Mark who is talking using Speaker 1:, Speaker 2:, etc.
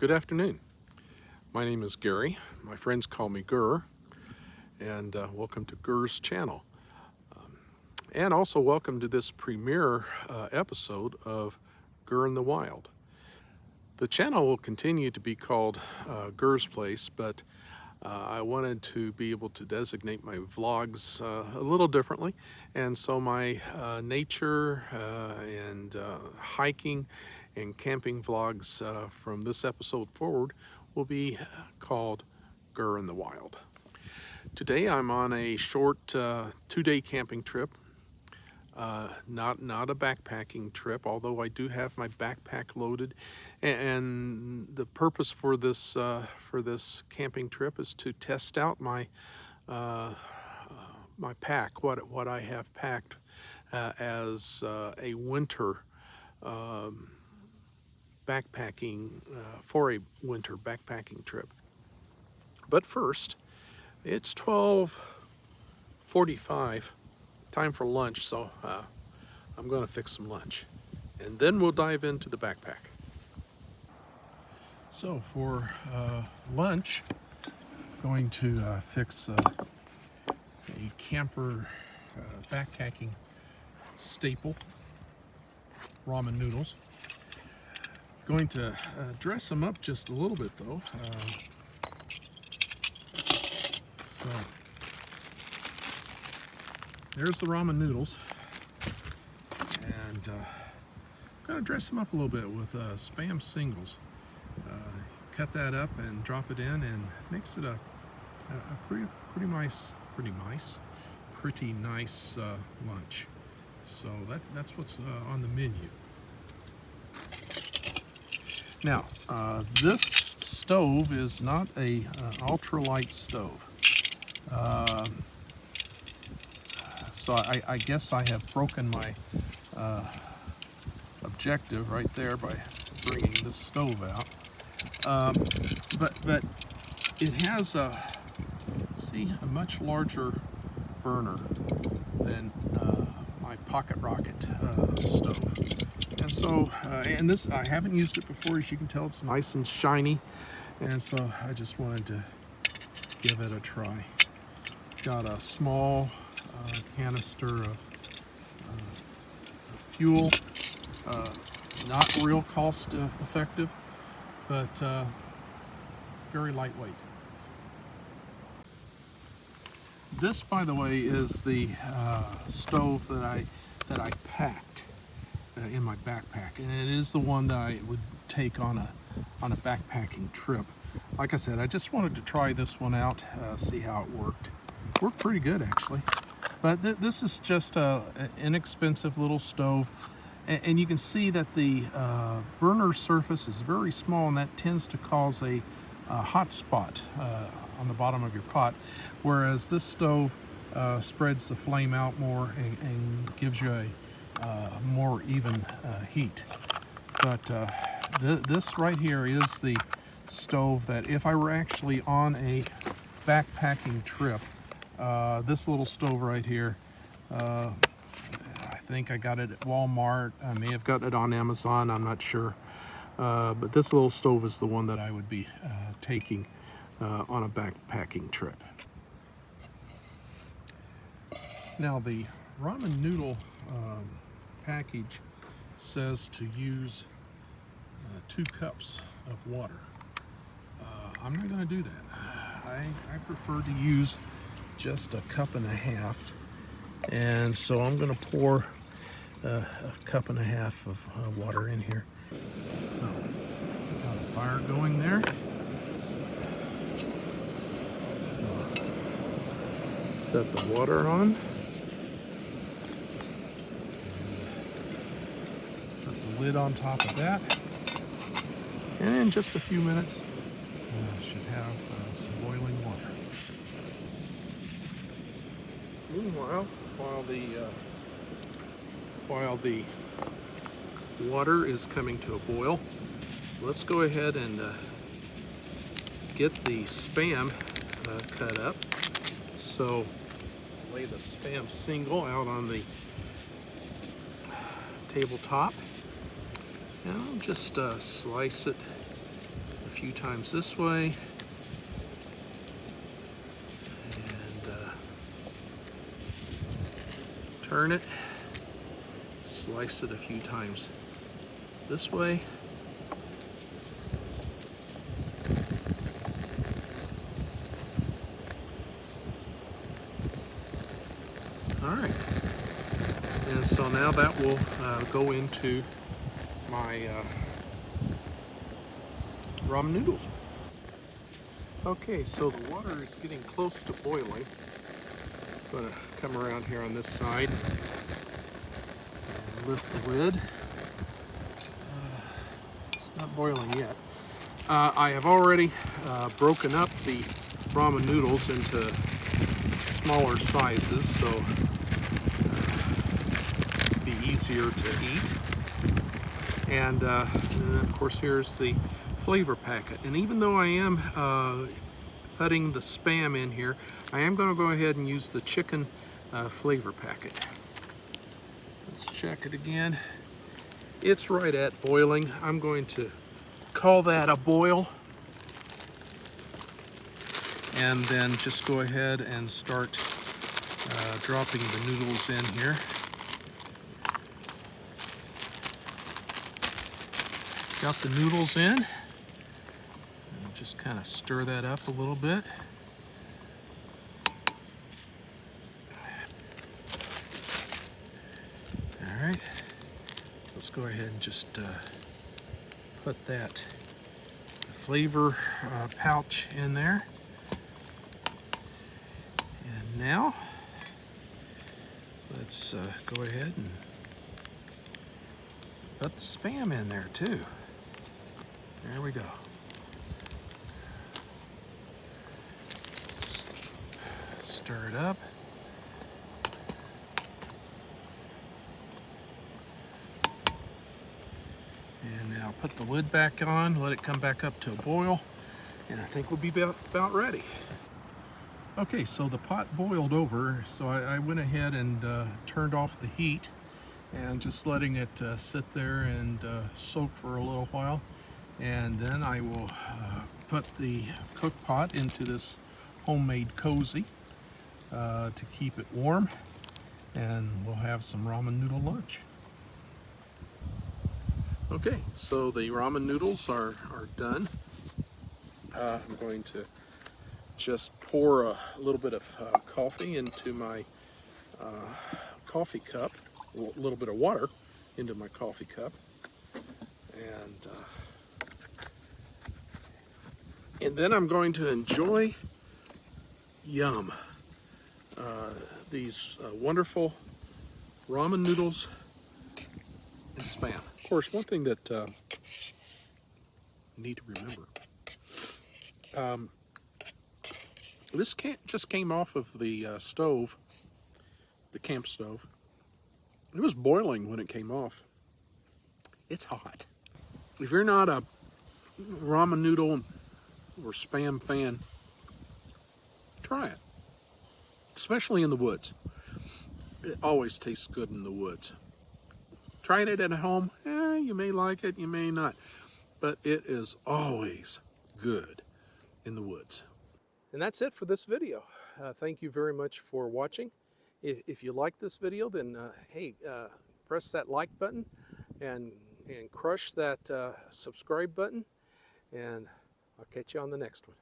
Speaker 1: Good afternoon. My name is Gary. My friends call me Gur, and welcome to Gur's channel. And also welcome to this premiere episode of Gur in the Wild. The channel will continue to be called Gur's Place, but I wanted to be able to designate my vlogs a little differently, and so my nature and hiking and camping vlogs from this episode forward will be called Gur in the Wild. Today I'm on a short 2-day camping trip. Not a backpacking trip, although I do have my backpack loaded, and the purpose for this camping trip is to test out my my pack, what I have packed as a winter backpacking for a winter backpacking trip. But first, it's 12:45, time for lunch, so I'm going to fix some lunch, and then we'll dive into the backpack. So for lunch, I'm going to fix a camper backpacking staple, ramen noodles. Going to dress them up just a little bit though. So there's the ramen noodles, and I'm going to dress them up a little bit with Spam singles. Cut that up and drop it in, and makes it a pretty nice lunch. So that's what's on the menu. Now, this stove is not a ultralight stove. So I guess I have broken my objective right there by bringing this stove out. But it has a much larger burner than my Pocket Rocket stove. And so, and this, I haven't used it before. As you can tell, it's nice and shiny. And so I just wanted to give it a try. Got a small canister of fuel, not real cost effective, but very lightweight. This, by the way, is the stove that I packed in my backpack, and it is the one that I would take on a backpacking trip. Like I said, I just wanted to try this one out, see how it worked. Worked pretty good actually. But this is just an inexpensive little stove, and you can see that the burner surface is very small, and that tends to cause a hot spot on the bottom of your pot, whereas this stove spreads the flame out more and gives you a more even heat. But this right here is the stove that, if I were actually on a backpacking trip, this little stove right here, I think I got it at Walmart. I may have gotten it on Amazon, I'm not sure. But this little stove is the one that I would be taking on a backpacking trip. Now, the ramen noodle package says to use 2 cups of water. I'm not going to do that. I prefer to use just a cup and a half, and so I'm going to pour a cup and a half of water in here. So, got a fire going there. Set the water on. Put the lid on top of that. And in just a few minutes, should have some boiling water. Meanwhile, while the water is coming to a boil, let's go ahead and get the Spam cut up. So lay the Spam single out on the tabletop, and I'll just slice it a few times this way. And turn it. Slice it a few times this way. Alright, and so now that will go into my ramen noodles. Okay, so the water is getting close to boiling. I'm going to come around here on this side and lift the lid. It's not boiling yet. I have already broken up the ramen noodles into smaller sizes, so it'll be easier to eat. And of course, here's the flavor packet. And even though I am putting the Spam in here, I am going to go ahead and use the chicken flavor packet. Let's check it again. It's right at boiling. I'm going to call that a boil, and then just go ahead and start dropping the noodles in here. Got the noodles in, and just kind of stir that up a little bit. All right, let's go ahead and just put that flavor pouch in there. And now, let's go ahead and put the Spam in there too. There we go. Stir it up. And now put the lid back on, let it come back up to a boil, and I think we'll be about ready. Okay, so the pot boiled over, so I went ahead and turned off the heat and just letting it sit there and soak for a little while. And then I will put the cook pot into this homemade cozy to keep it warm, and we'll have some ramen noodle lunch. Okay, so the ramen noodles are done. I'm going to just pour a little bit of coffee into my coffee cup, a little bit of water into my coffee cup, and then I'm going to enjoy these wonderful ramen noodles and Spam. Of course, one thing that you need to remember, this just came off of the stove, the camp stove. It was boiling when it came off. It's hot. If you're not a ramen noodle or Spam fan, try it, especially in the woods. It always tastes good in the woods. Trying it at home, you may like it, you may not, but it is always good in the woods. And that's it for this video. Thank you very much for watching. If you like this video, then press that like button and crush that subscribe button, and I'll catch you on the next one.